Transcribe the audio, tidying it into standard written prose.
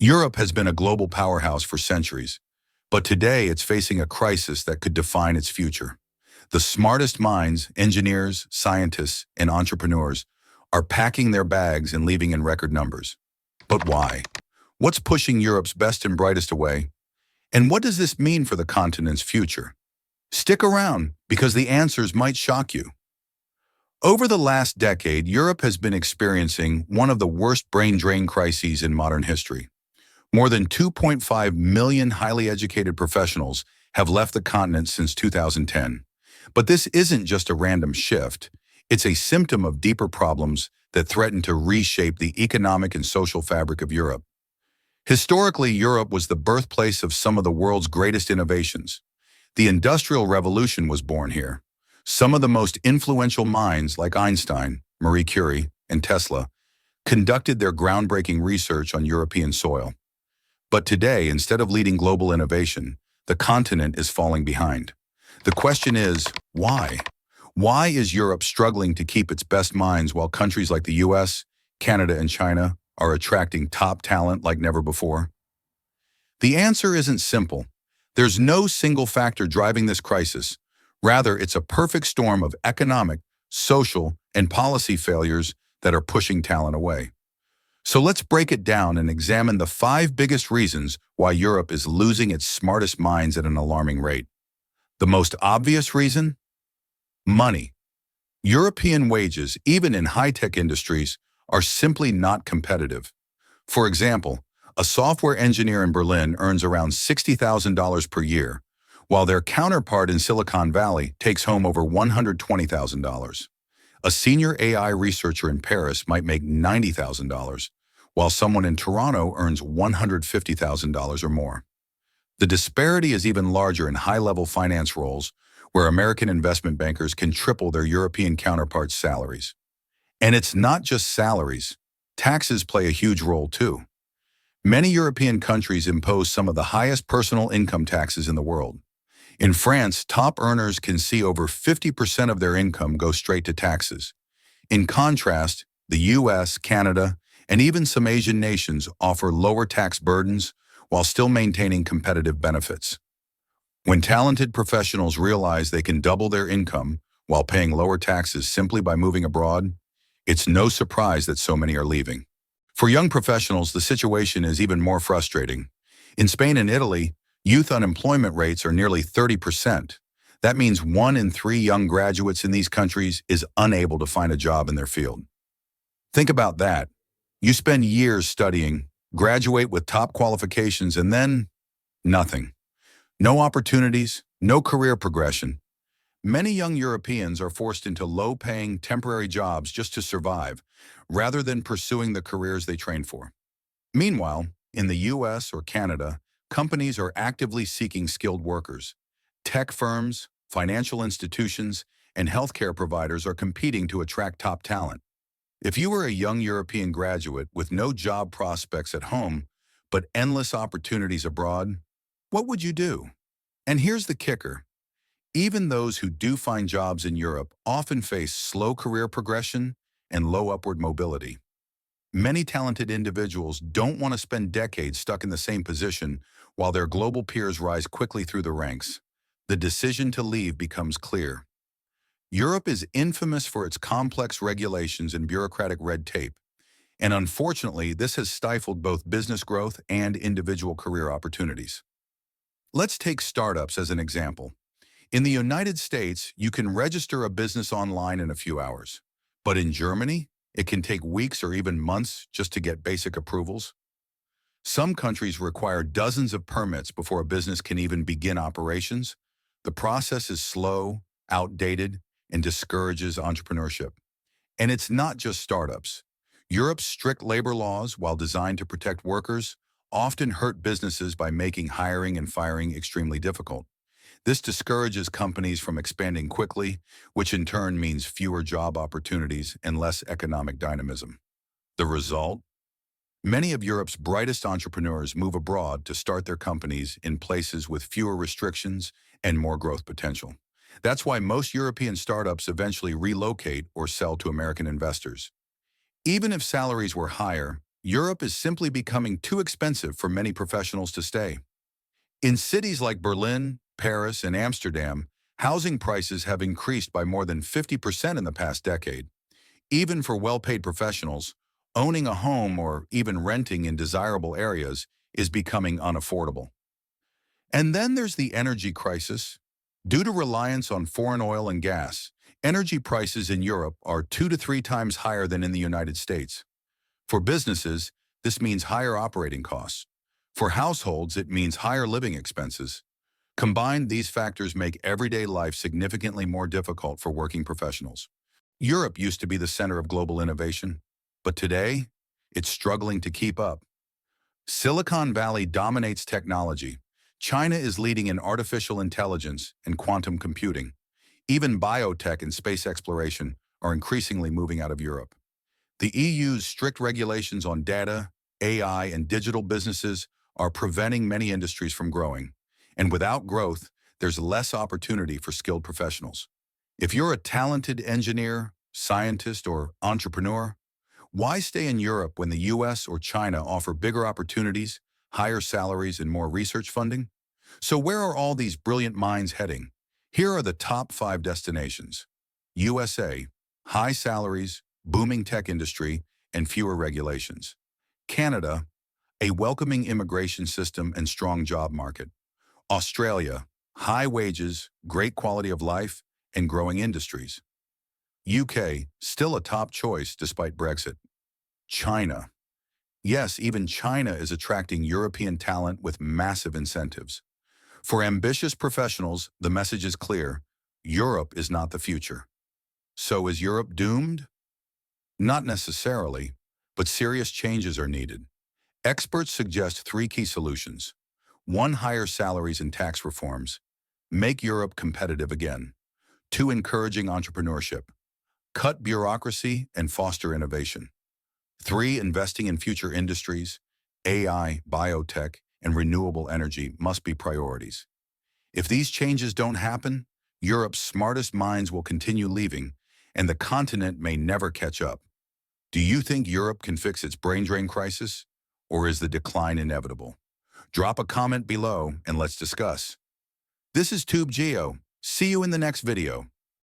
Europe has been a global powerhouse for centuries, but today it's facing a crisis that could define its future. The smartest minds, engineers, scientists, and entrepreneurs are packing their bags and leaving in record numbers. But why? What's pushing Europe's best and brightest away? And what does this mean for the continent's future? Stick around, because the answers might shock you. Over the last decade, Europe has been experiencing one of the worst brain drain crises in modern history. More than 2.5 million highly educated professionals have left the continent since 2010. But this isn't just a random shift. It's a symptom of deeper problems that threaten to reshape the economic and social fabric of Europe. Historically, Europe was the birthplace of some of the world's greatest innovations. The Industrial Revolution was born here. Some of the most influential minds, like Einstein, Marie Curie, and Tesla, conducted their groundbreaking research on European soil. But today, instead of leading global innovation, the continent is falling behind. The question is, why? Why is Europe struggling to keep its best minds while countries like the US, Canada, and China are attracting top talent like never before? The answer isn't simple. There's no single factor driving this crisis. Rather, it's a perfect storm of economic, social, and policy failures that are pushing talent away. So let's break it down and examine the 5 biggest reasons why Europe is losing its smartest minds at an alarming rate. The most obvious reason? Money. European wages, even in high-tech industries, are simply not competitive. For example, a software engineer in Berlin earns around $60,000 per year, while their counterpart in Silicon Valley takes home over $120,000. A senior AI researcher in Paris might make $90,000, while someone in Toronto earns $150,000 or more. The disparity is even larger in high-level finance roles, where American investment bankers can triple their European counterparts' salaries. And it's not just salaries. Taxes play a huge role too. Many European countries impose some of the highest personal income taxes in the world. In France, top earners can see over 50% of their income go straight to taxes. In contrast, the US, Canada, and even some Asian nations offer lower tax burdens while still maintaining competitive benefits. When talented professionals realize they can double their income while paying lower taxes simply by moving abroad, it's no surprise that so many are leaving. For young professionals, the situation is even more frustrating. In Spain and Italy, youth unemployment rates are nearly 30%. That means 1 in 3 young graduates in these countries is unable to find a job in their field. Think about that. You spend years studying, graduate with top qualifications, and then nothing. No opportunities, no career progression. Many young Europeans are forced into low-paying, temporary jobs just to survive, rather than pursuing the careers they trained for. Meanwhile, in the US or Canada, companies are actively seeking skilled workers. Tech firms, financial institutions, and healthcare providers are competing to attract top talent. If you were a young European graduate with no job prospects at home, but endless opportunities abroad, what would you do? And here's the kicker. Even those who do find jobs in Europe often face slow career progression and low upward mobility. Many talented individuals don't want to spend decades stuck in the same position while their global peers rise quickly through the ranks. The decision to leave becomes clear. Europe is infamous for its complex regulations and bureaucratic red tape, and unfortunately, this has stifled both business growth and individual career opportunities. Let's take startups as an example. In the United States, you can register a business online in a few hours. But in Germany, it can take weeks or even months just to get basic approvals. Some countries require dozens of permits before a business can even begin operations. The process is slow, outdated, and discourages entrepreneurship. And it's not just startups. Europe's strict labor laws, while designed to protect workers, often hurt businesses by making hiring and firing extremely difficult. This discourages companies from expanding quickly, which in turn means fewer job opportunities and less economic dynamism. The result? Many of Europe's brightest entrepreneurs move abroad to start their companies in places with fewer restrictions and more growth potential. That's why most European startups eventually relocate or sell to American investors. Even if salaries were higher, Europe is simply becoming too expensive for many professionals to stay. In cities like Berlin, Paris, and Amsterdam, housing prices have increased by more than 50% in the past decade. Even for well-paid professionals, owning a home or even renting in desirable areas is becoming unaffordable. And then there's the energy crisis. Due to reliance on foreign oil and gas, energy prices in Europe are 2 to 3 times higher than in the United States. For businesses, this means higher operating costs. For households, it means higher living expenses. Combined, these factors make everyday life significantly more difficult for working professionals. Europe used to be the center of global innovation, but today, it's struggling to keep up. Silicon Valley dominates technology. China is leading in artificial intelligence and quantum computing. Even biotech and space exploration are increasingly moving out of Europe. The EU's strict regulations on data, AI, and digital businesses are preventing many industries from growing. And without growth, there's less opportunity for skilled professionals. If you're a talented engineer, scientist, or entrepreneur, why stay in Europe when the US or China offer bigger opportunities, higher salaries, and more research funding? So where are all these brilliant minds heading? Here are the top 5 destinations. USA, high salaries, booming tech industry, and fewer regulations. Canada, a welcoming immigration system and strong job market. Australia, high wages, great quality of life, and growing industries. UK, still a top choice despite Brexit. China. Yes, even China is attracting European talent with massive incentives. For ambitious professionals, the message is clear. Europe is not the future. So is Europe doomed? Not necessarily, but serious changes are needed. Experts suggest 3 key solutions. 1. Higher salaries and tax reforms. Make Europe competitive again. 2. Encouraging entrepreneurship. Cut bureaucracy and foster innovation. 3. Investing in future industries. AI, biotech, and renewable energy must be priorities. If these changes don't happen, Europe's smartest minds will continue leaving, and the continent may never catch up. Do you think Europe can fix its brain drain crisis, or is the decline inevitable? Drop a comment below and let's discuss. This is Tube Geo. See you in the next video.